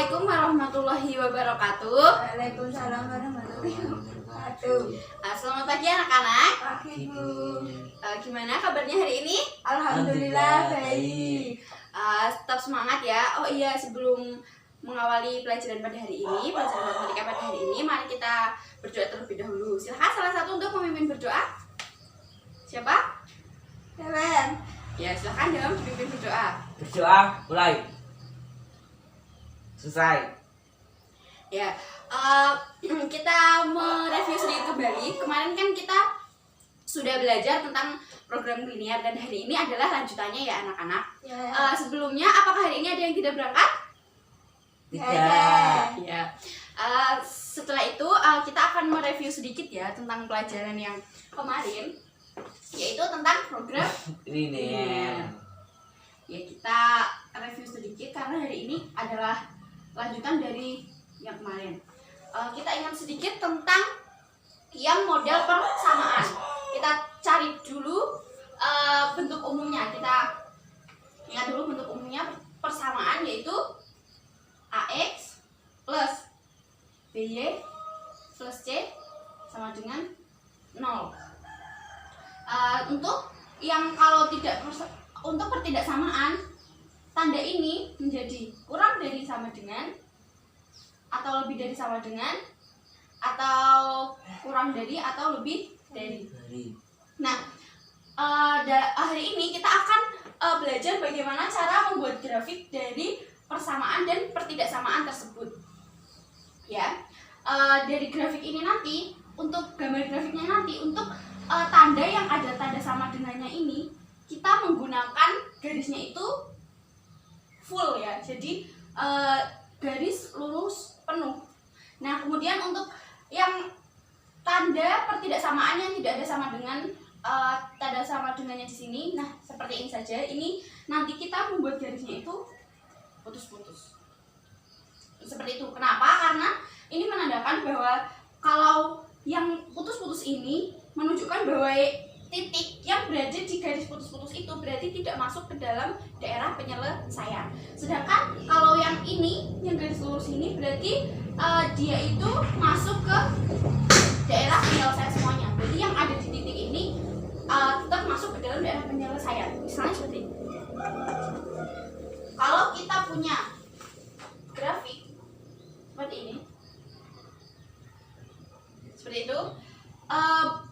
Assalamualaikum warahmatullahi wabarakatuh. Waalaikumsalam warahmatullahi wabarakatuh. Selamat pagi anak-anak. Pagi Bu. Gimana kabarnya hari ini? Alhamdulillah baik. Tetap semangat ya. Oh iya, sebelum mengawali pelajaran pada hari ini, pelajaran matematika pada hari ini, mari kita berdoa terlebih dahulu. Silahkan salah satu untuk memimpin berdoa. Siapa? Keren. Ya, silahkan dalam dipimpin berdoa. Berdoa mulai. Selesai. Ya, kita mereview sedikit kembali. Kemarin kan kita sudah belajar tentang program linear dan hari ini adalah lanjutannya ya anak-anak. Ya. Sebelumnya, apakah hari ini ada yang tidak berangkat? Tidak. Ya. Setelah itu kita akan mereview sedikit ya tentang pelajaran yang kemarin, yaitu tentang program Linear. Ya, kita review sedikit karena hari ini adalah lanjutan dari yang kemarin. Kita ingat sedikit tentang yang model persamaan. Kita cari dulu bentuk umumnya. Kita ingat dulu bentuk umumnya persamaan, yaitu AX plus BY plus C sama dengan 0. Untuk yang kalau tidak untuk pertidaksamaan, tanda ini menjadi kurang dari sama dengan, atau lebih dari sama dengan, atau kurang dari atau lebih dari. Nah, hari ini kita akan belajar bagaimana cara membuat grafik dari persamaan dan pertidaksamaan tersebut. Ya, dari grafik ini nanti, untuk gambar grafiknya nanti, untuk tanda yang ada tanda sama dengannya ini, kita menggunakan garisnya itu full ya, jadi garis lurus penuh. Nah, kemudian untuk yang tanda pertidaksamaan yang tidak ada sama dengan tanda sama dengannya di sini, nah seperti ini saja. Ini nanti kita membuat garisnya itu putus-putus. Seperti itu. Kenapa? Karena ini menandakan bahwa kalau yang putus-putus ini menunjukkan bahwa titik yang berada di garis putus-putus itu berarti tidak masuk ke dalam daerah penyelesaian. Sedangkan kalau yang ini, yang garis lurus ini, berarti dia itu masuk ke daerah penyelesaian semuanya. Berarti yang ada di titik ini tetap masuk ke dalam daerah penyelesaian. Misalnya seperti ini. Kalau kita punya grafik seperti ini, seperti itu,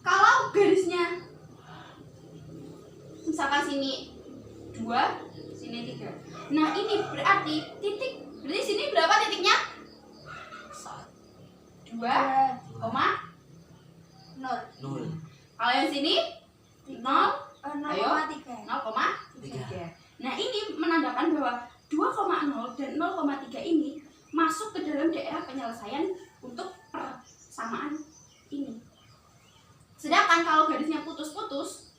kalau garisnya misalkan sini 2, sini 3. Nah, ini berarti titik, berarti sini berapa titiknya? 2, 0. Kalau yang sini 0, ayo 0,3. Nah, ini menandakan bahwa 2,0 dan 0,3 ini masuk ke dalam daerah penyelesaian untuk persamaan ini. Sedangkan kalau garisnya putus-putus,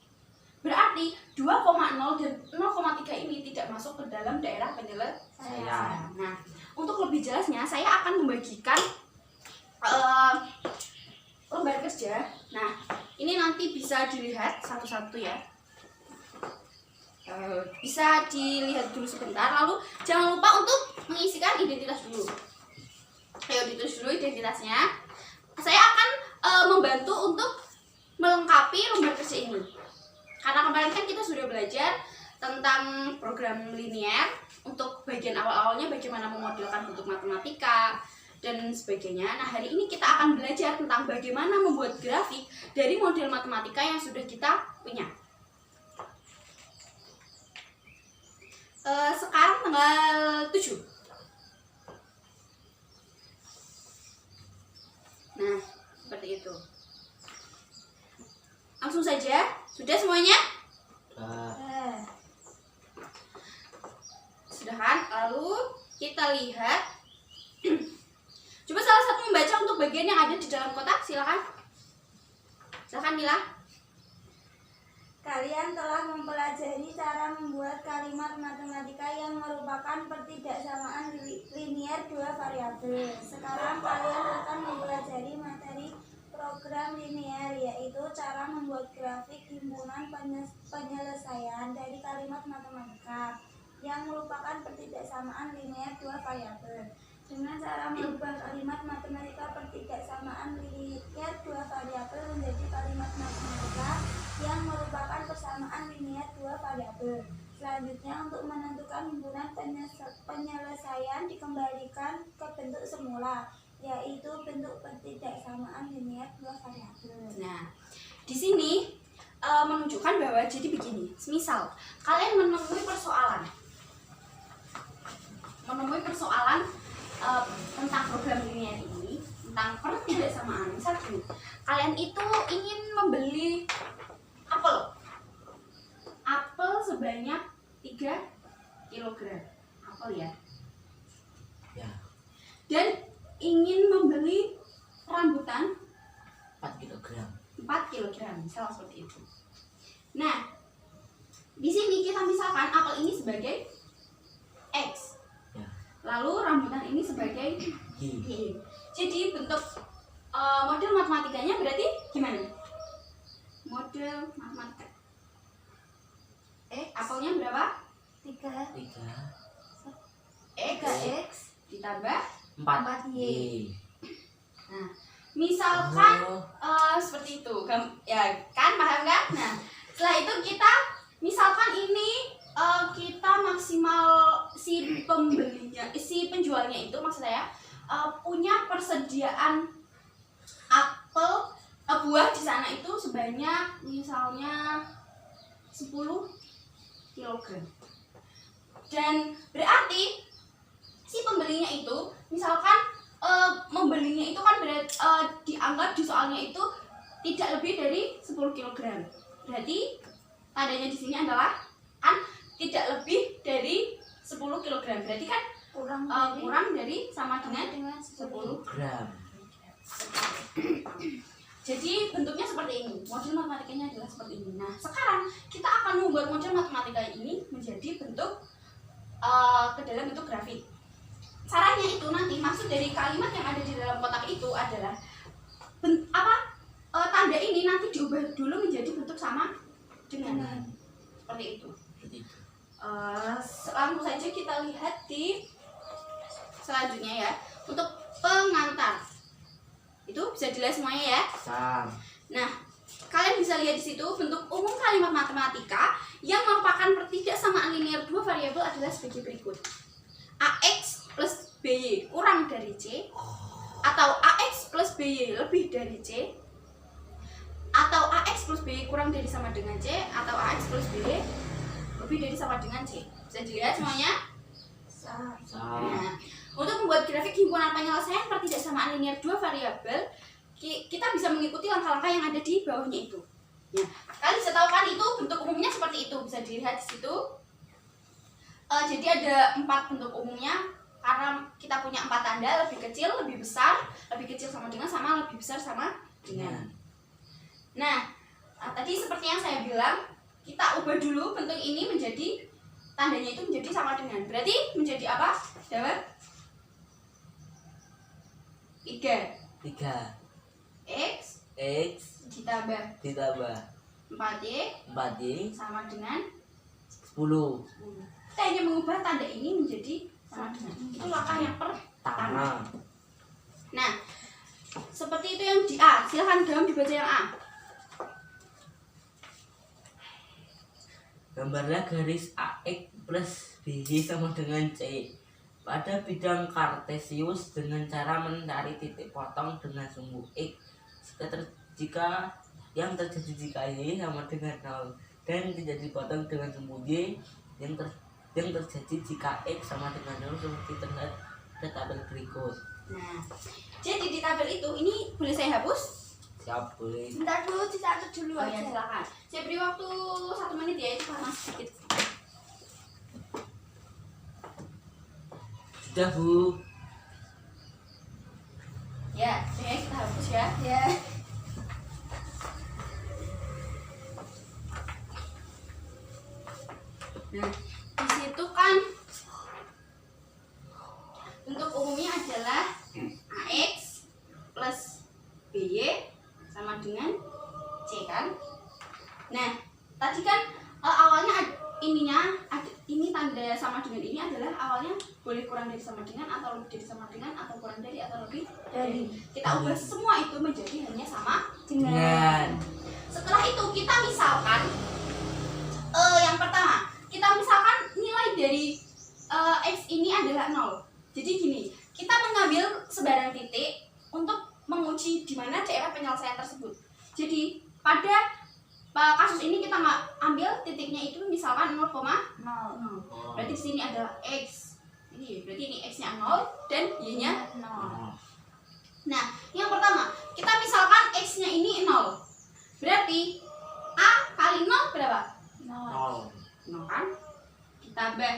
berarti 2,0 dan 0,3 ini tidak masuk ke dalam daerah penyelesaian. Nah, untuk lebih jelasnya saya akan membagikan lembar kerja. Nah, ini nanti bisa dilihat satu-satu ya. Bisa dilihat dulu sebentar, lalu jangan lupa untuk mengisikan identitas dulu. Ayo ditulis dulu identitasnya. Saya akan membantu untuk melengkapi lembar kerja ini. Karena kemarin kan kita sudah belajar tentang program linear, untuk bagian awal-awalnya bagaimana memodelkan bentuk matematika dan sebagainya. Nah, hari ini kita akan belajar tentang bagaimana membuat grafik dari model matematika yang sudah kita punya. Sekarang tanggal 7. Nah, seperti itu. Langsung saja. Sudah semuanya? Sudah kan? Lalu kita lihat. Coba salah satu membaca untuk bagian yang ada di dalam kotak. Silakan. Silakan Mila. Kalian telah mempelajari cara membuat kalimat matematika yang merupakan pertidaksamaan linear dua variabel. Sekarang kalian akan mempelajari materi program linear, yaitu cara membuat grafik himpunan penyelesaian dari kalimat matematika yang merupakan pertidaksamaan linear dua variabel. Dengan cara merubah kalimat matematika pertidaksamaan linier dua variabel menjadi kalimat matematika yang merupakan persamaan linier dua variabel. Selanjutnya, untuk menentukan himpunan penyelesaian dikembalikan ke bentuk semula, yaitu bentuk pertidaksamaan linier dua variabel. Nah, di sini menunjukkan bahwa jadi begini. Misal kalian menemui persoalan tentang program linier ini, tentang pertidaksamaan. Misal gini, kalian itu ingin membeli apel sebanyak 3 kilogram apel ya. Dan ingin membeli rambutan 4 kilogram. 4 kilogram, misal seperti itu. Nah, di sini kita misalkan apel ini sebagai X, lalu rambutan ini sebagai Y. Jadi bentuk model matematikanya berarti gimana? Model matematika apelnya berapa? 3 X ditambah 4 Y. Nah, misalkan seperti itu, ya kan, paham kan? Nah, setelah itu kita misalkan ini kita maksimal si penjualnya itu, maksud saya punya persediaan buah di sana itu sebanyak misalnya 10 kilogram. Dan berarti si pembelinya itu misalkan membelinya itu kan dianggap di soalnya itu tidak lebih dari 10 kg. Berarti tandanya di sini adalah kan tidak lebih dari 10 kg. Berarti kan kurang dari sama dengan 10 gram. Jadi bentuknya seperti ini. Model matematikanya adalah seperti ini. Nah, sekarang kita akan membuat model matematika ini menjadi bentuk ke dalam bentuk grafik. Caranya itu nanti maksud dari kalimat yang ada di dalam kotak itu adalah tanda ini nanti diubah dulu menjadi bentuk sama dengan seperti itu. Langsung saja kita lihat di selanjutnya ya. Untuk pengantar itu bisa dilihat semuanya ya. Nah, kalian bisa lihat di situ bentuk umum kalimat matematika yang merupakan pertidaksamaan linier dua variabel adalah sebagai berikut: AX plus BY kurang dari C, atau AX plus BY lebih dari C, atau AX plus BY kurang dari sama dengan C, atau AX plus BY lebih dari sama dengan C. Bisa dilihat semuanya? Nah, untuk membuat grafik himpunan penyelesaian pertidaksamaan linier dua variabel, kita bisa mengikuti langkah-langkah yang ada di bawahnya itu. Nah, kalian bisa tahu kan itu bentuk umumnya seperti itu, bisa dilihat di situ. Jadi ada 4 bentuk umumnya karena kita punya 4 tanda: lebih kecil, lebih besar, lebih kecil sama dengan, sama lebih besar sama dengan. Nah, tadi seperti yang saya bilang, kita ubah dulu bentuk ini menjadi tandanya itu menjadi sama dengan. Berarti menjadi apa? Jawab. 3 X ditambah 4Y sama dengan 10. Kita hanya mengubah tanda ini menjadi sama dengan. Itu langkah yang pertama. Nah, seperti itu yang di A. Silahkan dalam dibaca yang A. Gambarlah garis AX plus BY sama dengan C pada bidang kartesius dengan cara mencari titik potong dengan sumbu X jika yang terjadi jika Y sama dengan 0 dan tidak dipotong dengan sumbu Y yang terjadi jika X sama dengan 0 seperti terlihat pada tabel berikut. Nah, jadi di tabel itu, ini boleh saya hapus? Siap, boleh. Bentar dulu, dicatat dulu Oh ya, aja. silakan. Saya beri waktu 1 menit ya, itu karena sedikit. Sudah, Bu. Ya, kita hapus ya. Ya. Nah, di situ kan bentuk umumnya adalah AX plus BY sama dengan C kan. Nah, tadi kan awalnya ini tanda sama dengan ini adalah awalnya boleh kurang dari sama dengan. dengan atau lebih dari sama dengan atau kurang dari atau lebih Dari. kita ubah semua itu menjadi hanya sama. Dengan. Setelah itu kita misalkan yang pertama kita misalkan nilai dari x ini adalah 0. Jadi gini, kita mengambil sebarang titik untuk menguji di mana daerah penyelesaian tersebut. Jadi pada kasus ini kita nggak ambil titiknya itu misalkan 0,0. Berarti di sini adalah x. Ini berarti ini x-nya 0 dan y-nya 0. Nah, yang pertama, kita misalkan x-nya ini 0. Berarti a kali 0 berapa? 0. 0 kan? Ditambah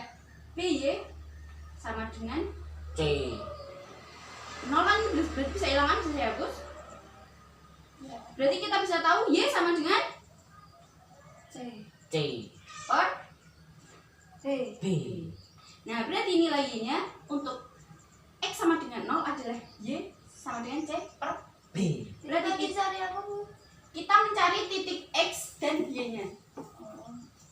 by sama dengan C. 0 kan berarti bisa hilangan, bisa dihapus. Berarti kita bisa tahu y sama dengan C. per B. Nah, berarti nilai y-nya untuk x sama dengan 0 adalah y sama dengan c per B. berarti Cari apa, Bu? kita mencari titik x dan y-nya.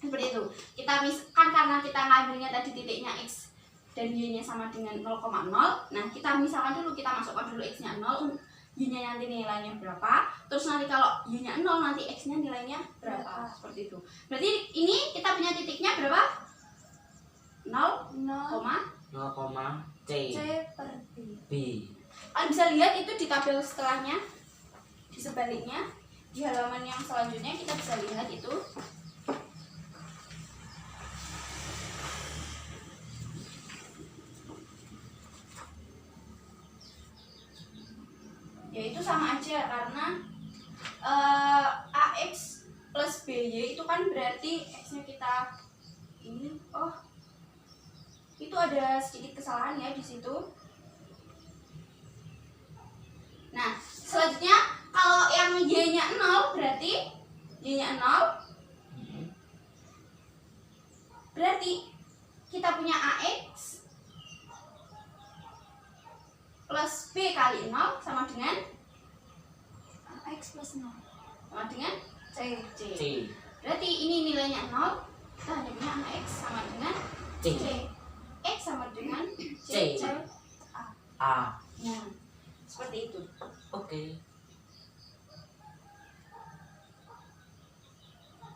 Seperti itu. Kita kan karena kita ngambilnya tadi titiknya x dan y-nya sama dengan 0,0. Nah, kita misalkan dulu kita masukkan dulu x-nya 0, y-nya nanti nilainya berapa. Terus nanti kalau y-nya 0 nanti x-nya nilainya berapa. Seperti itu. Berarti ini kita punya titiknya berapa? 0, 0, C. C per B. B. kalian bisa lihat itu di tabel setelahnya, di sebaliknya, di halaman yang selanjutnya kita bisa lihat itu. Ya itu sama aja karena AX plus BY itu kan berarti X-nya kita ini, itu ada sedikit kesalahan ya di situ. Nah, selanjutnya kalau yang Y-nya 0 berarti Y-nya 0 berarti kita punya AX plus B kali 0 sama dengan X plus 0. sama dengan C. C. Berarti ini nilainya 0, kita hanya punya AX sama dengan C. X sama dengan C. A. Nah, seperti itu. Oke.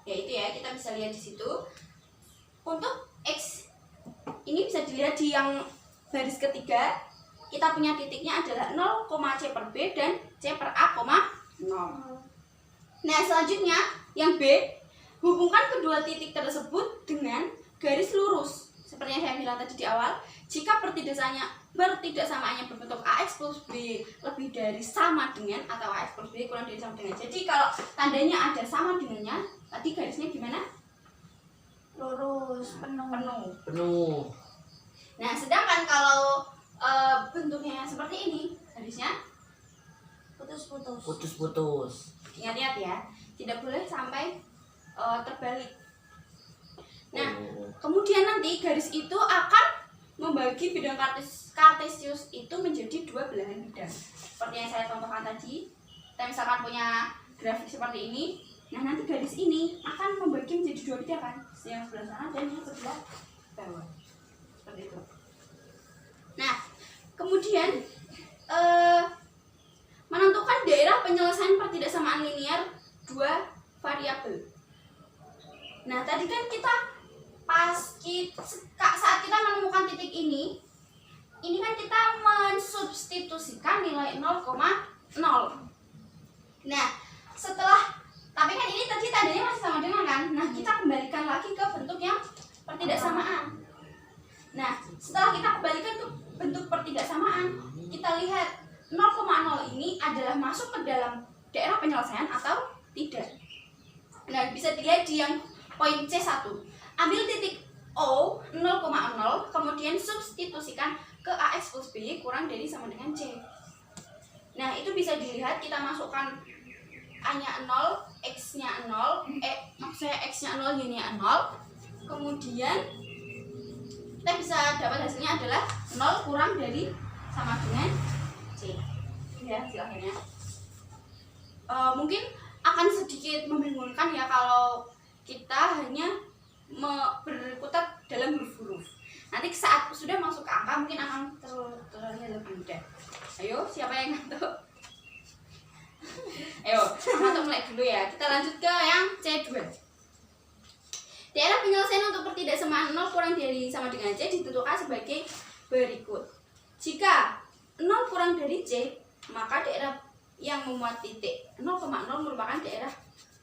Ya itu ya, kita bisa lihat di situ. Untuk X ini bisa dilihat di yang baris ketiga. Kita punya titiknya adalah 0, C per B dan C per A, 0. Nah, selanjutnya yang B, hubungkan kedua titik tersebut dengan garis lurus. Seperti yang saya bilang tadi di awal, jika pertidaksamaannya berbentuk AX plus B lebih dari sama dengan atau AX plus B kurang dari sama dengan. Jadi kalau tandanya ada sama dengannya, tadi garisnya gimana? Lurus, penuh. Penuh. Nah, sedangkan kalau bentuknya seperti ini, garisnya Putus-putus. Putus-putus. ingat-ingat ya, tidak boleh sampai terbalik. Nah, kemudian nanti garis itu akan membagi bidang kartesius itu menjadi dua belahan bidang. Seperti yang saya contohkan tadi, kita misalkan punya grafik seperti ini. Nah, nanti garis ini akan membagi menjadi dua bidang kan, yang sebelah sana dan yang sebelah bawah. Seperti itu. Nah, kemudian menentukan daerah penyelesaian pertidaksamaan linear dua variabel. Nah, tadi kan kita saat kita menemukan titik ini kan kita mensubstitusikan nilai 0,0. Nah, tapi kan ini tadi tandanya masih sama dengan kan? Nah, kita kembalikan lagi ke bentuk yang pertidaksamaan. Nah, setelah kita kembalikan ke bentuk pertidaksamaan, kita lihat 0,0 ini adalah masuk ke dalam daerah penyelesaian atau tidak. Nah, bisa dilihat di yang poin C1. Ambil titik O 0,0, kemudian substitusikan ke AX plus B kurang dari sama dengan C. Nah, itu bisa dilihat, kita masukkan A-nya 0, X-nya 0, maksudnya X-nya 0, Y-nya 0. Kemudian kita bisa dapat hasilnya adalah 0 kurang dari sama dengan C. Ya, hasil akhirnya. Mungkin akan sedikit membingungkan ya kalau kita hanya berkutat dalam huruf-huruf. Nanti saat sudah masuk ke angka mungkin akan terlihat lebih mudah. Ayo, siapa yang ngantuk? Ayo, ngantuk mulai dulu ya. Kita lanjut ke yang C2. Daerah penyelesaian untuk pertidaksamaan 0 kurang dari sama dengan C ditentukan sebagai berikut. Jika 0 kurang dari C, maka daerah yang memuat titik 0,0 merupakan daerah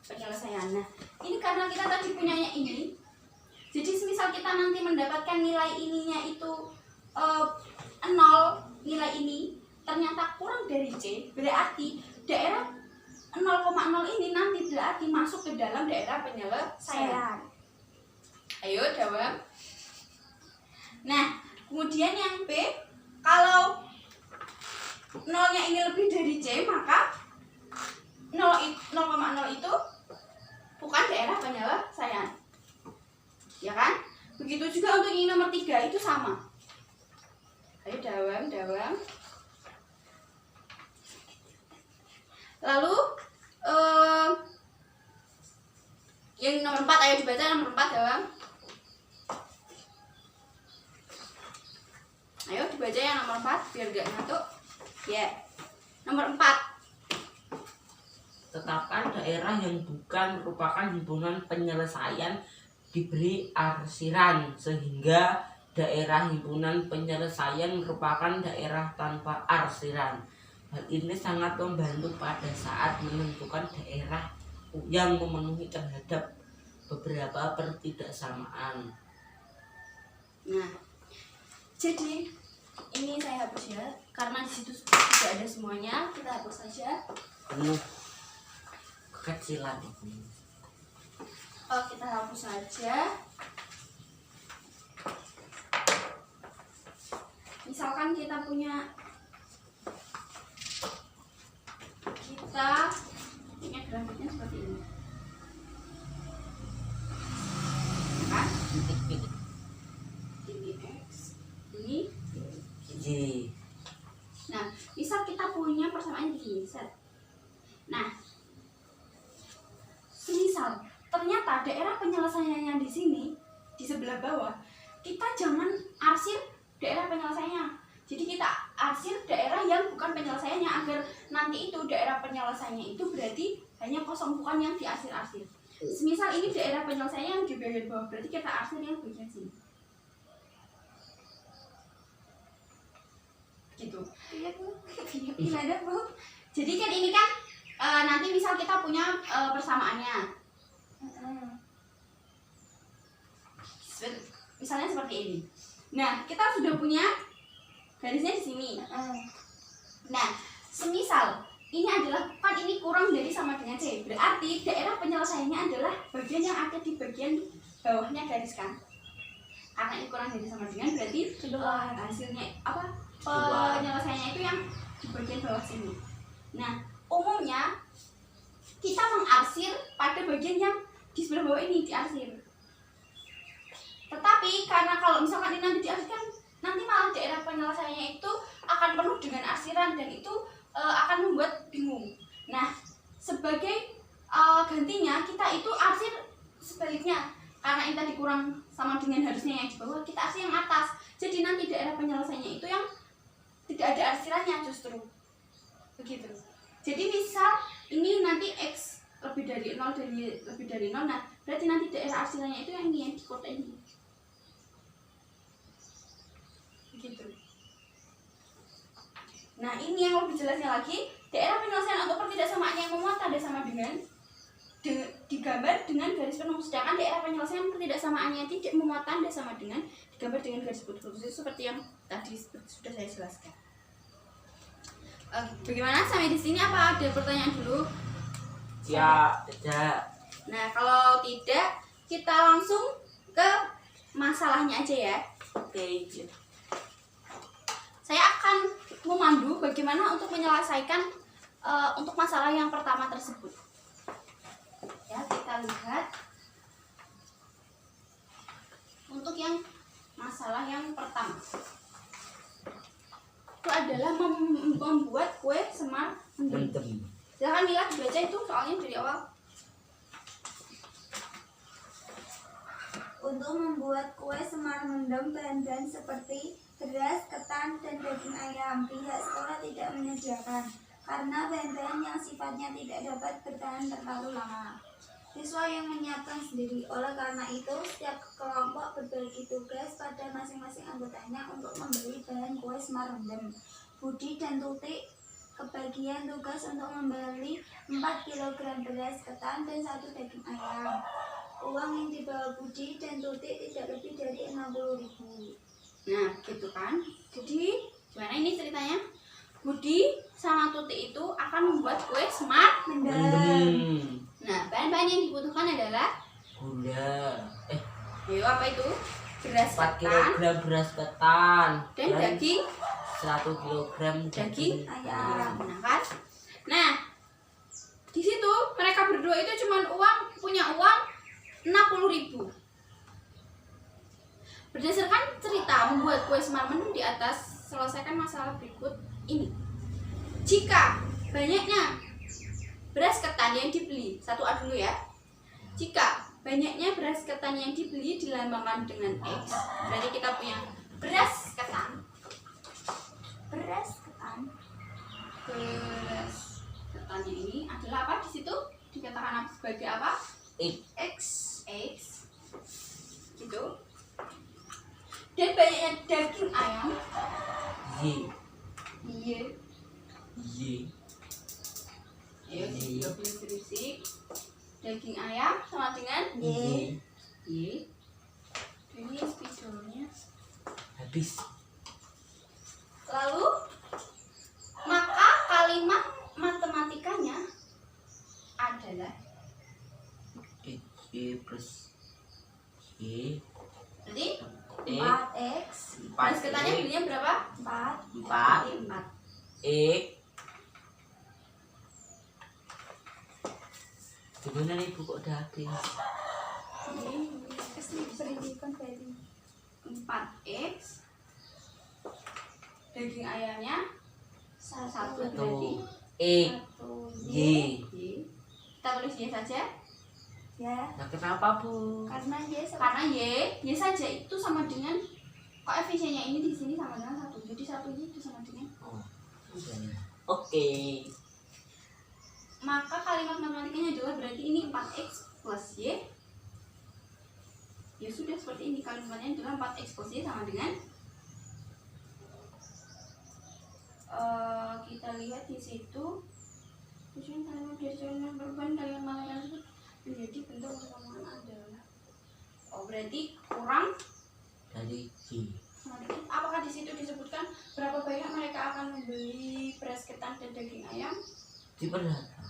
penyelesaian. Nah, ini karena kita tadi punyanya ini, jadi semisal kita nanti mendapatkan nilai ininya itu 0, nilai ini ternyata kurang dari C, berarti daerah 0,0 ini nanti berarti masuk ke dalam daerah penyelesaian. Ayo jawab. Nah, kemudian yang B, kalau 0-nya ini lebih dari C, maka 0,0 itu bukan daerah penyelesaian. Ya kan? Begitu juga untuk yang nomor 3 itu sama. Ayo dawam. Lalu yang nomor 4, ayo dibaca nomor 4 dawam. Ayo dibaca yang nomor 4 biar gak ngantuk. Ya. Nomor 4. Tetapkan daerah yang bukan merupakan himpunan penyelesaian diberi arsiran sehingga daerah himpunan penyelesaian merupakan daerah tanpa arsiran. Hal ini sangat membantu pada saat menentukan daerah yang memenuhi terhadap beberapa pertidaksamaan. Nah, jadi ini saya hapus ya, karena di situ sudah ada semuanya. Kita hapus saja. Penuh kekecilan ini. Oh, kita hapus saja. Misalkan kita punya grafiknya seperti ini, ya kan? Ini X, ini Y. Nah, misal kita punya persamaan begini, set. Nah, semisal ternyata daerah penyelesaiannya di sini, di sebelah bawah, kita jangan arsir daerah penyelesaiannya. Jadi kita arsir daerah yang bukan penyelesaiannya, agar nanti itu daerah penyelesaiannya itu berarti hanya kosong, bukan yang diarsir-arsir. Semisal ini daerah penyelesaiannya yang di bagian bawah, berarti kita arsir yang bagian sini. Gitu. Gimana Bu? Jadi kan ini kan nanti misal kita punya persamaannya. Misalnya seperti ini. Nah, kita sudah punya garisnya di sini. Nah, semisal ini adalah kan ini kurang dari sama dengan C, berarti daerah penyelesaiannya adalah bagian yang ada di bagian bawahnya garis kan. Karena ini kurang dari sama dengan berarti hasilnya apa? Penyelesaiannya itu yang di bagian bawah sini. Nah, umumnya kita mengarsir pada bagian yang di sebelah bawah ini diarsir. Tetapi karena kalau misalkan ini nanti diarsirkan, nanti malah daerah penyelesaiannya itu akan penuh dengan arsiran dan itu akan membuat bingung. Nah, sebagai gantinya kita itu arsir sebaliknya. Karena ini tadi kurang sama dengan harusnya yang di bawah, kita arsir yang atas. Jadi nanti daerah penyelesaiannya itu yang tidak ada arsirannya justru. Begitu. Jadi misal ini nanti X lebih dari 0 nah berarti nanti daerah arsirannya itu yang ini, yang di kotak ini. Begitu. Nah, ini yang lebih jelasnya lagi, daerah penyelesaian untuk pertidaksamaan yang memuat tanda sama dengan digambar dengan garis penuh, sedangkan daerah penyelesaian pertidaksamaannya tidak memuat tanda sama dengan digambar dengan garis putus, seperti yang tadi sudah saya jelaskan. Bagaimana sampai di sini? Apa ada pertanyaan dulu? Ya, tidak. Nah, kalau tidak, kita langsung ke masalahnya aja ya. Oke. Saya akan memandu bagaimana untuk menyelesaikan untuk masalah yang pertama tersebut. Ya, kita lihat untuk yang masalah yang pertama itu adalah membuat kue semar mendem. Silahkan Mila dibaca itu soalnya dari awal. Untuk membuat kue semar mendem, bahan-bahan seperti beras, ketan, dan daging ayam pihak sekolah tidak menyediakan karena bahan-bahan yang sifatnya tidak dapat bertahan terlalu lama. Siswa yang menyiapkan sendiri. Oleh karena itu, setiap kelompok berbagi tugas pada masing-masing anggotanya untuk membeli bahan kue semar mendem. Budi dan Tutik kebagian tugas untuk membeli 4 kg beras ketan dan 1 daging ayam. Uang yang dibawa Budi dan Tutik tidak lebih dari 60.000. Nah, gitu kan. Jadi, gimana ini ceritanya? Budi sama Tutik itu akan membuat kue semar. Mendem. Nah, bahan-bahan yang dibutuhkan adalah Gula. ayo apa itu? Beras 4 ketan kg beras ketan dan daging 1 kg daging ayam. Nah, kan? Nah, di situ mereka berdua itu cuma punya uang 60.000. Berdasarkan cerita membuat kue semar mendem di atas, selesaikan masalah berikut ini. Jika banyaknya beras ketan yang dibeli, 1A dulu ya. Jika banyaknya beras ketan yang dibeli dilambangkan dengan X, berarti kita punya beras ketan. Beras ketan. Beras ketannya ini adalah apa di situ? Dikatakan sebagai apa? X. X. Gitu. Dan banyaknya daging ayam. Y. Y. Y. Ayo double skripsi. Daging ayam sama dengan Y. Y. Ini spidolnya. Habis. Lalu maka kalimat matematikanya adalah Y plus Y. berarti 4x. beras ketannya belinya berapa? 4. 4 4. X. Gimana nih Bu kok udah habis? Pendidikan berarti 4x. Daging ayamnya 1 berarti Tuh. X. 1 Y. Y. Kita tulis Y saja. ya, Nah kenapa Bu? karena Y Karena Y saja itu sama dengan koefisiennya ini di sini sama dengan 1. Jadi 1 itu sama dengan. Oh, oke. Maka kalimat matematikanya adalah berarti ini 4x plus Y. Ya sudah seperti ini, kalimatnya adalah 4x plus Y sama dengan kita lihat di situ tujuan kalimat dari jawaban perubahan kalimat matematika tersebut menjadi bentuk persamaan adalah berarti kurang Dari Y. sama dengan. Apakah di situ disebutkan berapa banyak mereka akan membeli beras ketan dan daging ayam? Diperhatikan.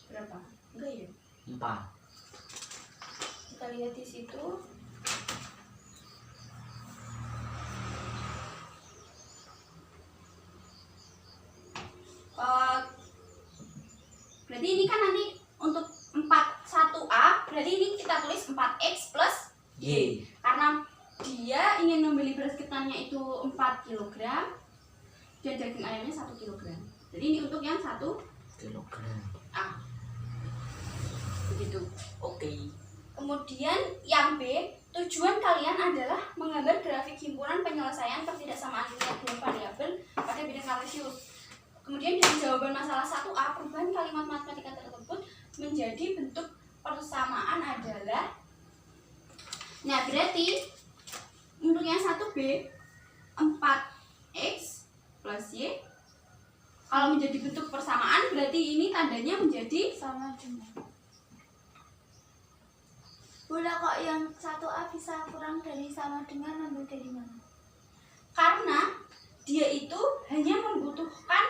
Berapa? Enggak ya? 4. Kita lihat di situ. Berarti ini kan nanti untuk 1A, berarti ini kita tulis 4x plus Y. karena dia ingin membeli beras ketannya itu 4 kg dan daging ayamnya 1 kg. Jadi ini untuk yang 1 Kilogram. A. Begitu. Oke. Kemudian yang B, tujuan kalian adalah menggambar grafik himpunan penyelesaian ketidaksamaan linear dua variabel pada bidang kartesius. Kemudian dari jawaban masalah 1A, perubahan kalimat matematika tersebut menjadi bentuk persamaan adalah. Nah, berarti untuk yang 1B 4x plus Y. Kalau menjadi bentuk persamaan berarti ini tandanya menjadi sama dengan. Bola kok yang 1A bisa kurang dari sama dengan, ambil dari mana? karena dia itu hanya membutuhkan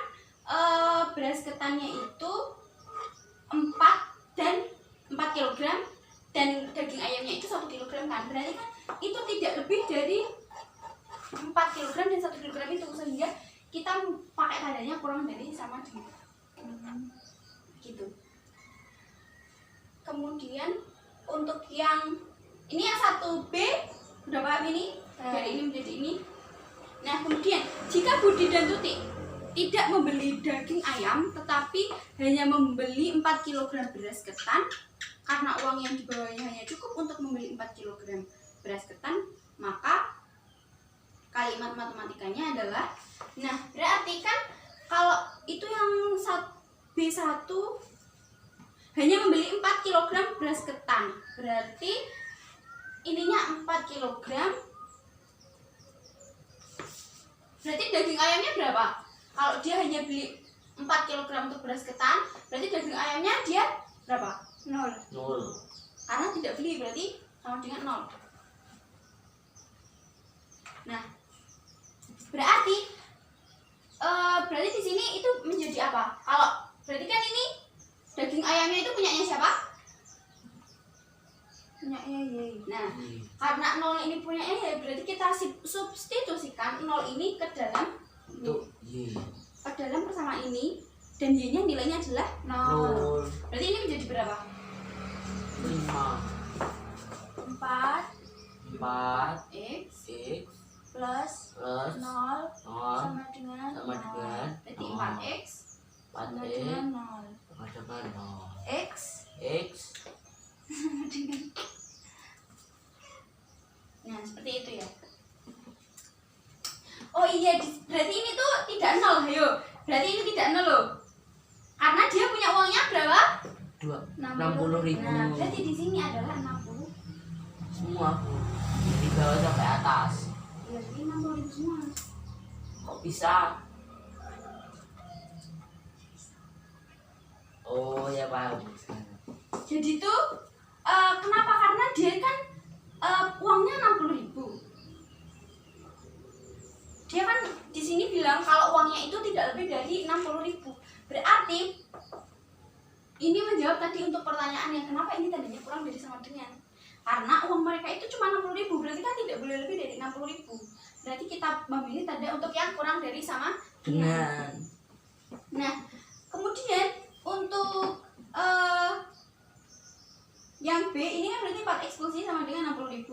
beras ketannya itu 4 kg dan daging ayamnya itu 1 kg kan, berarti kan itu tidak lebih dari 4 kg dan 1 kg itu, sehingga kita pakai tandanya kurang dari sama dengan gitu. Kemudian untuk yang ini yang 1B udah paham ini dari ini menjadi ini. Nah, kemudian jika Budi dan Tutik tidak membeli daging ayam tetapi hanya membeli 4 kg beras ketan, karena uang yang dibawanya hanya cukup untuk membeli 4 kg beras ketan, maka kalimat matematikanya adalah, nah berarti kan kalau itu yang B1 hanya membeli 4 kg beras ketan, berarti ininya 4 kg, berarti daging ayamnya berapa? Kalau dia hanya beli 4 kg untuk beras ketan, berarti daging ayamnya dia berapa? 0. Karena tidak beli, berarti sama dengan 0. Nah, berarti di sini itu menjadi apa? Kalau berarti kan ini daging ayamnya itu punyanya siapa? Punyanya Y. Nah, karena 0 ini punyanya Y, berarti kita substitusikan 0 ini ke dalam persamaan ini, dan Y-nya nilainya adalah 0. Berarti ini menjadi berapa? 4 X plus 0 sama dengan 0. Berarti 4X sama dengan 0. X sama dengan. Nah, seperti itu ya. Oh iya, berarti ini tuh tidak 0, ayo. Berarti ini tidak 0 loh. Karena dia punya uangnya berapa? 60.000. Nah, berarti di sini adalah 60. Semua Bu. Dari bawah sampai atas. Ya, ini 60.000 semua. Kok bisa? Oh ya paham. Jadi tuh kenapa? Karena dia kan uangnya 60.000. Dia kan di sini bilang kalau uangnya itu tidak lebih dari 60.000. Berarti ini menjawab tadi untuk pertanyaan yang kenapa ini tadinya kurang dari sama dengan. Karena uang mereka itu cuma 60.000, berarti kan tidak boleh lebih dari 60.000. Berarti kita memilih tanda untuk yang kurang dari sama dengan. Nah, kemudian untuk yang B ini kan berarti 4X plus Y sama dengan 60.000.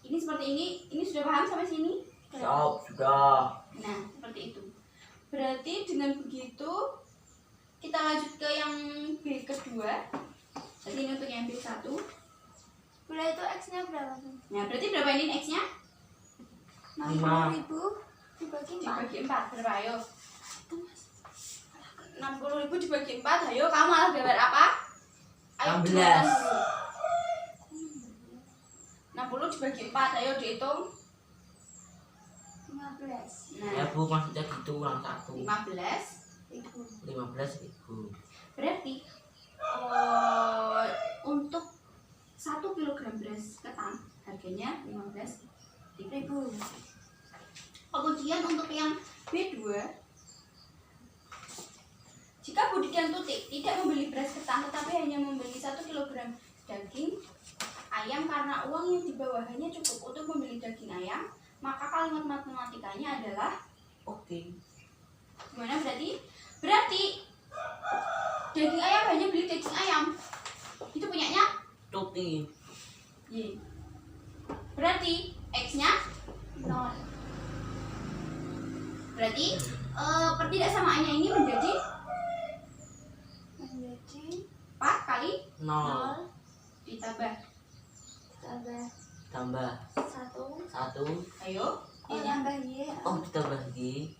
Ini seperti ini sudah paham sampai sini? Sudah. Nah, seperti itu. Berarti dengan begitu kita lanjut ke yang B kedua. Jadi ini untuk yang B1. Bila itu X-nya berapa? Nah, berarti berapa ini X-nya? 60.000 dibagi 4. Dibagi 4, berapa ayo? 60.000 dibagi 4, ayo kamu malah gambar apa? Ayo 16. dihitung dulu. 60 dibagi 4, ayo dihitung. 15. Nah, Ya Bu, maksudnya gitu ulang 1. 15.000. 15.000. Berarti untuk 1 kg beras ketan harganya 15.000. Kemudian untuk yang B2, jika Budi dan Tutik tidak membeli beras ketan tetapi hanya membeli 1 kg daging ayam karena uang yang di bawahnya cukup untuk membeli daging ayam, maka kalimat matematikanya adalah Oke. gimana berarti? Berarti daging ayam hanya beli daging ayam. Itu punyanya Tuti. Y. Berarti X-nya 0. Berarti pertidaksamaannya ini menjadi 4 kali 0 ditambah. tambah 1. 1. Ayo, Oh, Y-nya tambah Y. Oh, ditambah Y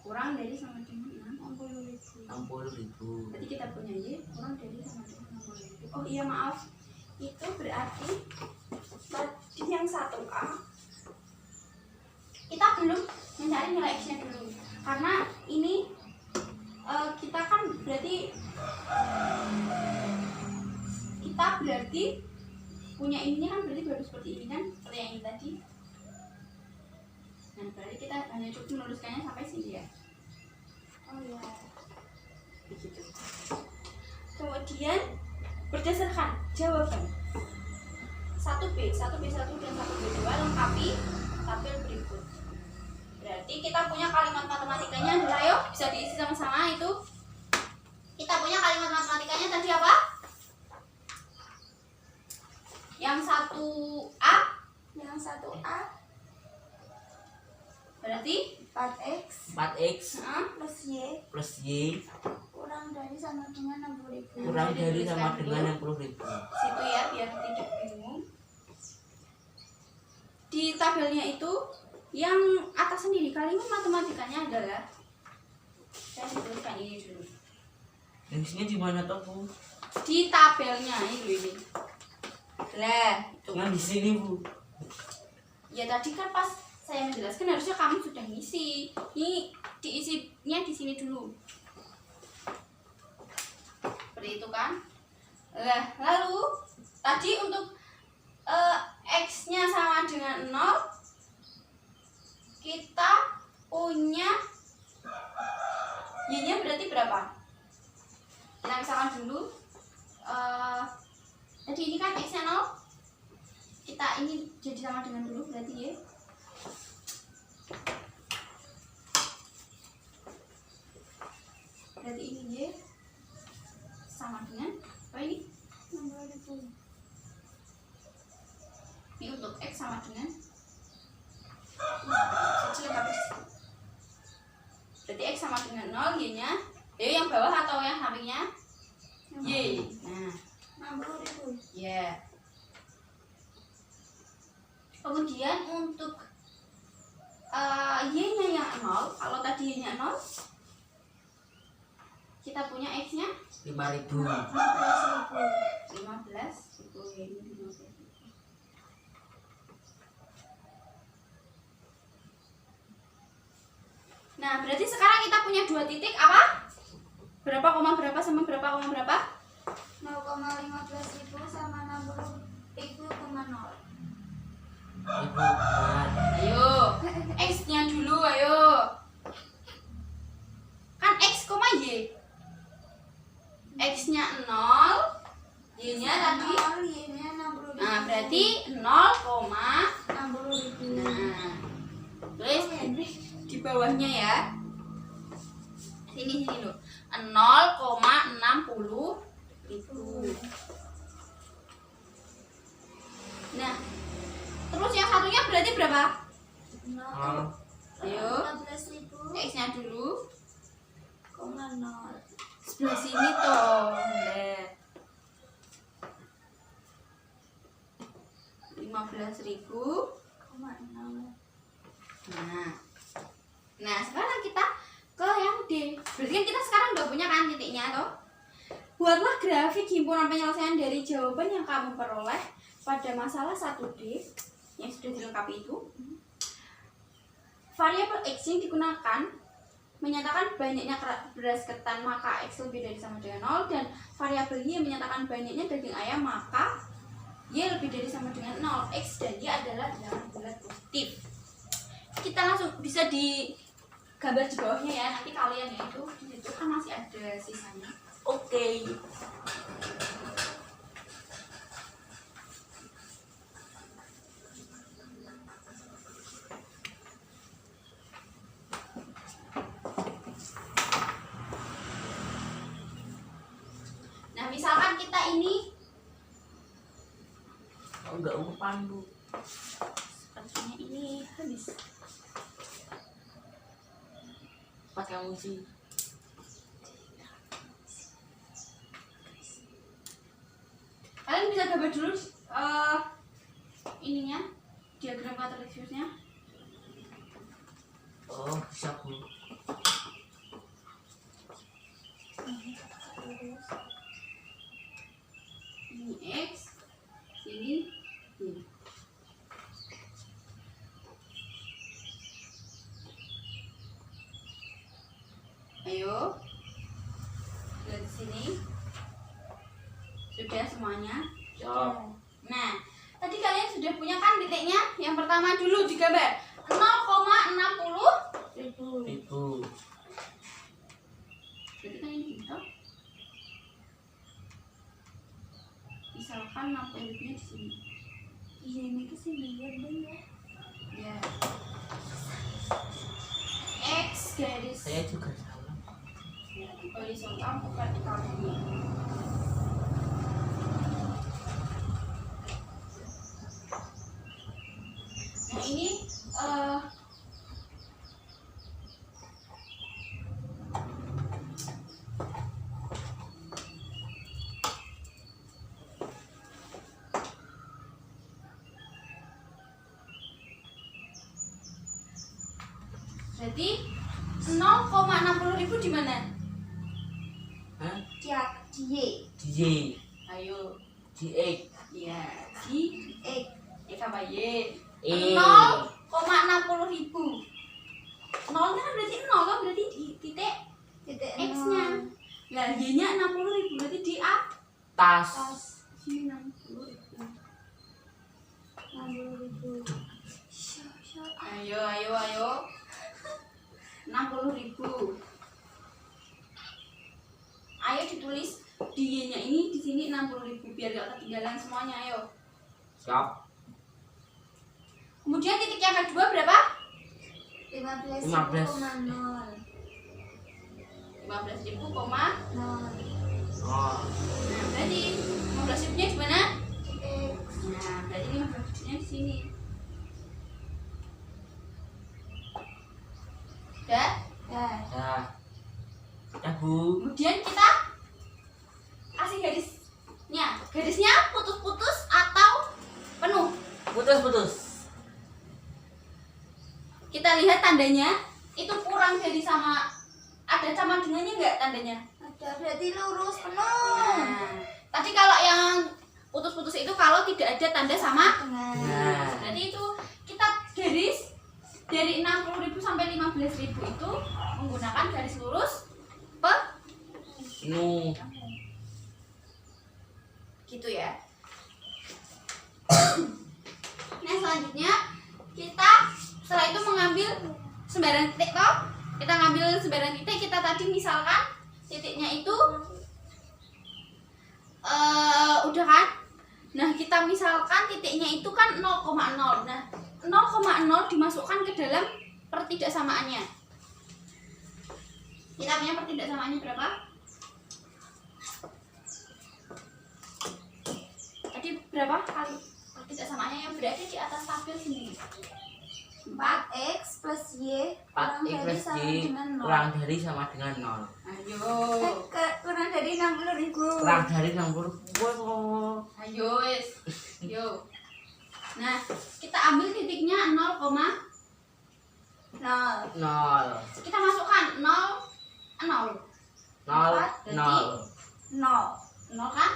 kurang dari sama dengan 60.000. 60.000. Berarti kita punya Y kurang dari sama dengan 60.000. Oh iya, maaf. Itu berarti tadi yang 1A kita belum mencari nilai X-nya dulu. Karena ini kita kan berarti punya ininya kan berarti baru seperti ini kan, seperti yang ini tadi. Nah, berarti kita hanya cukup menuliskannya sampai sini ya. Oh iya. Begitu. Kemudian berdasarkan jawaban 1B, 1B1 dan 1B2 lengkapi tabel berikut. Berarti kita punya kalimat matematikanya adalah, ayo bisa diisi sama-sama itu. Kita punya kalimat matematikanya tadi apa? Yang 1A. Yang 1A Berarti 4X 4X plus Y plus Y kurang dari sama dengan 60.000. Kurang dari sama dengan 60.000. Situ ya biar tidak bingung. Di tabelnya itu yang atas sendiri kalimat matematikanya adalah, saya tuliskan ini dulu. Tulisnya di mana toh, Bu? Di tabelnya ini. Lah, itu. Cuma di sini, Bu. Ya tadi kan pas saya menjelaskan harusnya kamu sudah ngisi. Ini diisinya di sini dulu. Seperti itu kan? Lah, lalu tadi untuk X-nya sama dengan 0, kita punya Y-nya berarti berapa? Kita misalkan dulu tadi ini kan X-nya 0, kita ini jadi sama dengan dulu berarti Y. Berarti ini Y sama dengan apa ini? 60.000. Ini untuk X sama dengan kecil habis. Berarti X sama dengan 0, Y-nya yang bawah atau yang sampingnya? Y. Nah, 60.000. ya. Kemudian untuk Y-nya yang 0, kalau tadi Y-nya 0, kita punya X-nya 5.000. 15.000. 15, itu Y-nya 15. Nah, berarti sekarang kita punya dua titik apa? Berapa koma berapa sama berapa koma berapa? 0,15.000 sama 60.000,0. Ibu, benar. Ayo, X-nya dulu, ayo. Kan X, Y. X-nya 0, Y-nya tadi. Y-nya 60.000. Nah, berarti 0, 60.000. nah, tulis di bawahnya ya. Sini loh. 0,60.000. Nah, terus yang satunya berarti berapa? 0. Ayo, 15.000. X-nya dulu. 0,0. Sebelah sini toh. Lihat. 15.000. 0,0. Nah, sekarang kita ke yang D. Berarti kan kita sekarang udah punya kan titiknya toh. Buatlah grafik himpunan penyelesaian dari jawaban yang kamu peroleh pada masalah 1D yang sudah dilengkapi itu. Variabel X yang digunakan menyatakan banyaknya beras ketan, maka X lebih dari sama dengan 0, dan variabel Y menyatakan banyaknya daging ayam, maka Y lebih dari sama dengan 0. X dan Y adalah bilangan bulat positif. Kita langsung bisa di gambar di bawahnya ya, nanti kalian ya, itu di situ kan masih ada sisanya. Oke. Nah, misalkan kita ini Enggak umpan, Bu. sepertinya ini habis. Pakai musi. Kalian bisa gambar dulu ininya, diagram kataleksusnya. Oh, bisa, Bu. Ini X, sini Y. Ayo, dari sini sudah semuanya. Ya. Nah, tadi kalian sudah punya kan titiknya? Yang pertama dulu digambar 0,60.000. Ibu. Berarti kan ini gitu. Misalkan 60.000-nya di sini. Iya, ini ke sini ya, Bun ya. Ya. X garis Saya juga salah. horizontal vertikal ini. Nah, ini Berarti 0,60.000 di mana? Hah? di Y. Di Y. Ayo. Di X. Iya, di X. X sama Y. E. 0,60.000. 0 kan berarti 0 kan berarti di titik Titik X-nya. Lah Y-nya 60.000 berarti di Tas. sini 60.000. 60.000. Ayo. 60.000. Ayo ditulis di Y-nya ini di sini 60.000 biar gak ketinggalan semuanya. Ayo. Siap. Kemudian titik yang kedua berapa? 15.000,0. 15.000, Oh. nah berarti 15.000-nya di mana? X. Nah, berarti 15.000-nya di sini. Udah? Ya. Ya Bu. Kemudian kita kasih garisnya. Garisnya putus-putus atau penuh? Putus. Kita lihat tandanya itu kurang dari sama, ada sama dengannya enggak tandanya? Ada, berarti lurus penuh. Nah, tadi kalau yang putus-putus itu kalau tidak ada tanda sama, Dengan. berarti itu kita garis dari 60.000 sampai 15.000 itu menggunakan garis lurus Nu. gitu ya. Nah selanjutnya kita setelah itu mengambil sembarang titik toh, kita ngambil sembarang titik. Kita tadi misalkan titiknya itu udah kan. Nah kita misalkan titiknya itu kan 0,0. Nah 0,0 dimasukkan ke dalam pertidaksamaannya. Kita punya pertidaksamaannya berapa? Tadi berapa kali pertidaksamaannya yang berada di atas tabel sini? 4X plus Y 4 kurang X dari plus sama Y dengan 0. kurang dari sama dengan 0. Ayo. Kurang dari 60.000. Kurang dari 60. Wow. Ayo wes. Yo. Nah, kita ambil titiknya 0,0. 0. Kita masukkan 0 0. 0. 0. 0. 0 kan?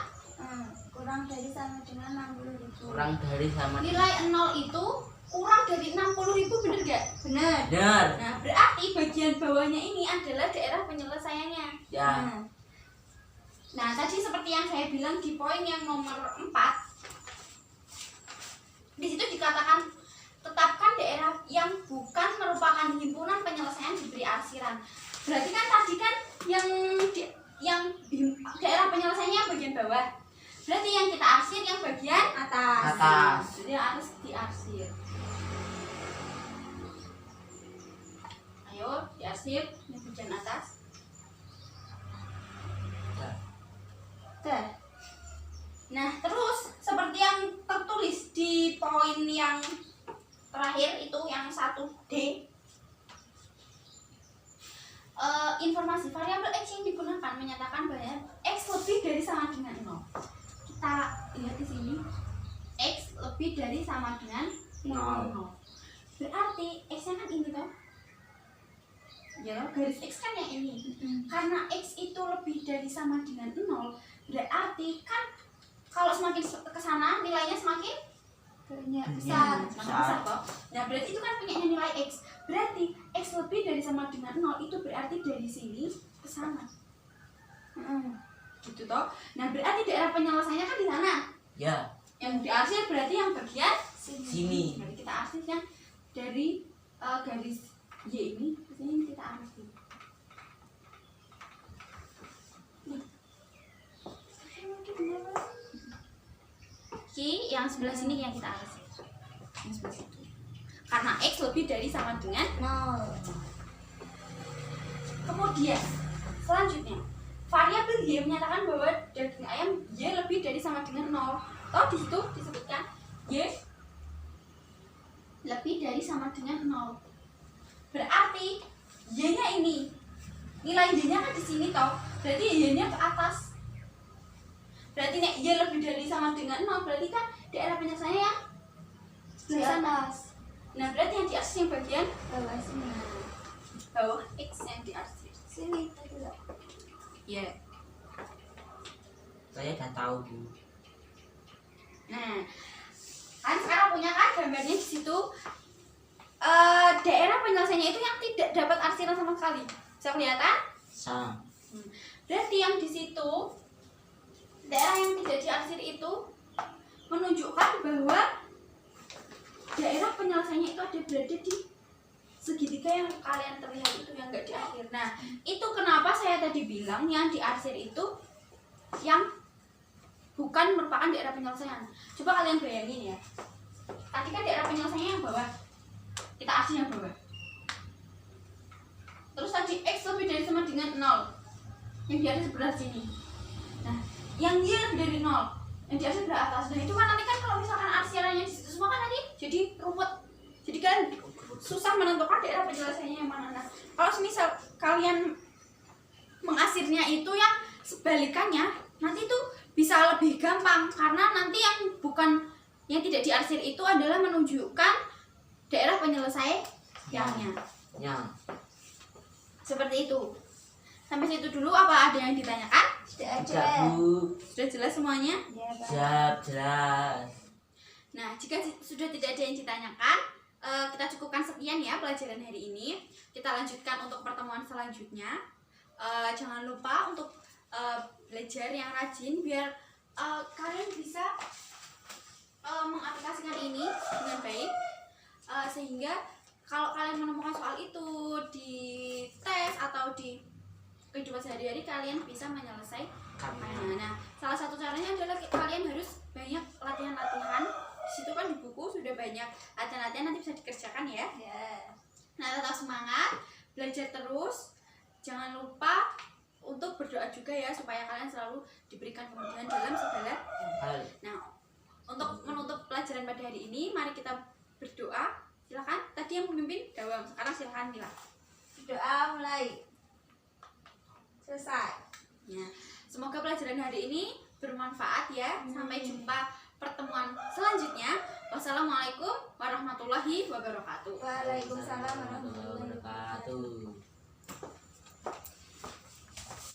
Kurang dari sama dengan 60.000. Kurang dari sama Nilai 0 itu kurang dari 60.000, bener gak? Benar. benar. Nah, berarti bagian bawahnya ini adalah daerah penyelesaiannya. Ya. Nah, tadi seperti yang saya bilang di poin yang nomor 4. Di situ dikatakan tetapkan daerah yang bukan merupakan himpunan penyelesaian diberi arsiran. Berarti kan tadi kan yang daerah penyelesaiannya bagian bawah. Berarti yang kita arsir yang bagian Atas. Atas. Jadi harus diarsir. Ayo diarsir yang bagian atas. Dah. Nah, terus seperti yang tertulis di poin yang terakhir itu yang 1D, informasi variabel X yang digunakan menyatakan bahwa X lebih dari sama dengan 0. Kita lihat di sini, X lebih dari sama dengan 0. Berarti X-nya kan ini toh. Ya, garis X kan yang ini. Karena X itu lebih dari sama dengan 0, berarti kan kalau semakin ke sana nilainya semakin Banyak besar, besar. semakin besar toh. Nah, berarti itu kan punya nilai X. Berarti X lebih dari sama dengan 0 itu berarti dari sini ke sana. Gitu toh. Nah, berarti daerah penyelesaiannya kan di sana. Ya. Yang diarsir berarti yang bagian Sini. Berarti kita arsir yang dari garis Y ini ke sini kita arsir. Oke, yang sebelah sini yang kita arsir. Yang sebelah situ. Karena X lebih dari sama dengan 0. Kemudian selanjutnya variabel Y menyatakan bahwa daging ayam Y lebih dari sama dengan 0. Toh di situ disebutkan Y lebih dari sama dengan 0. Berarti Y-nya ini nilai Y-nya kan di sini toh. Berarti Y-nya ke atas. Berarti nek Y lebih dari sama dengan 0 berarti kan daerah penyelesaiannya yang Di sebelah sana. atas. Nah, berarti yang di atas yang bagian Bawah sini. bawah X yang diarsir. Sini tadi loh. Ya. Saya udah tahu Bu. Nah, kan sekarang punya kan gambarnya di situ. Daerah penyelesaiannya itu yang tidak dapat arsiran sama sekali. Bisa kelihatan? Sa. Berarti yang di situ daerah yang tidak diarsir itu menunjukkan bahwa daerah penyelesaiannya itu ada berada di segitiga yang kalian terlihat itu yang enggak diarsir. Nah, itu kenapa saya tadi bilang yang diarsir itu yang bukan merupakan daerah penyelesaian. Coba kalian bayangin ya. Tadi kan daerah penyelesaiannya yang bawah. Kita arsir yang bawah. Terus tadi X lebih dari sama dengan 0. Yang diarsir sebelah sini. Nah, yang Y lebih dari 0. Yang diarsir sebelah atas. Nah, itu kan nanti kan kalau misalkan arsirannya di situ semua kan nanti jadi ruwet. Jadi kan susah menentukan daerah penyelesaiannya yang mana. Nah, kalau misal kalian mengasirnya itu yang sebalikannya, nanti itu bisa lebih gampang karena nanti yang bukan yang tidak diarsir itu adalah menunjukkan daerah penyelesaiannya. Ya. Seperti itu. Sampai situ dulu apa ada yang ditanyakan? Sudah Tidak ada. Bu. Sudah jelas semuanya? Ya, Pak. Siap, jelas. Nah, jika sudah tidak ada yang ditanyakan, kita cukupkan sekian ya pelajaran hari ini. Kita lanjutkan untuk pertemuan selanjutnya. Jangan lupa untuk belajar yang rajin biar kalian bisa mengaplikasikan ini dengan baik, sehingga kalau kalian menemukan soal itu di tes atau di kehidupan sehari-hari kalian bisa menyelesaikannya. Nah, salah satu caranya adalah kalian harus banyak latihan-latihan. Di situ kan di buku sudah banyak latihan-latihan, nanti bisa dikerjakan ya. Ya. Nah, tetap semangat, belajar terus. Jangan lupa untuk berdoa juga ya supaya kalian selalu diberikan kemudahan dalam segala hal. Nah, untuk menutup pelajaran pada hari ini, mari kita berdoa. Silakan. Tadi yang memimpin Dawam, sekarang silakan Mila. Doa mulai. Selesai. Ya, semoga pelajaran hari ini bermanfaat ya. Sampai jumpa pertemuan selanjutnya. Wassalamualaikum warahmatullahi wabarakatuh. Waalaikumsalam warahmatullahi Wabarakatuh.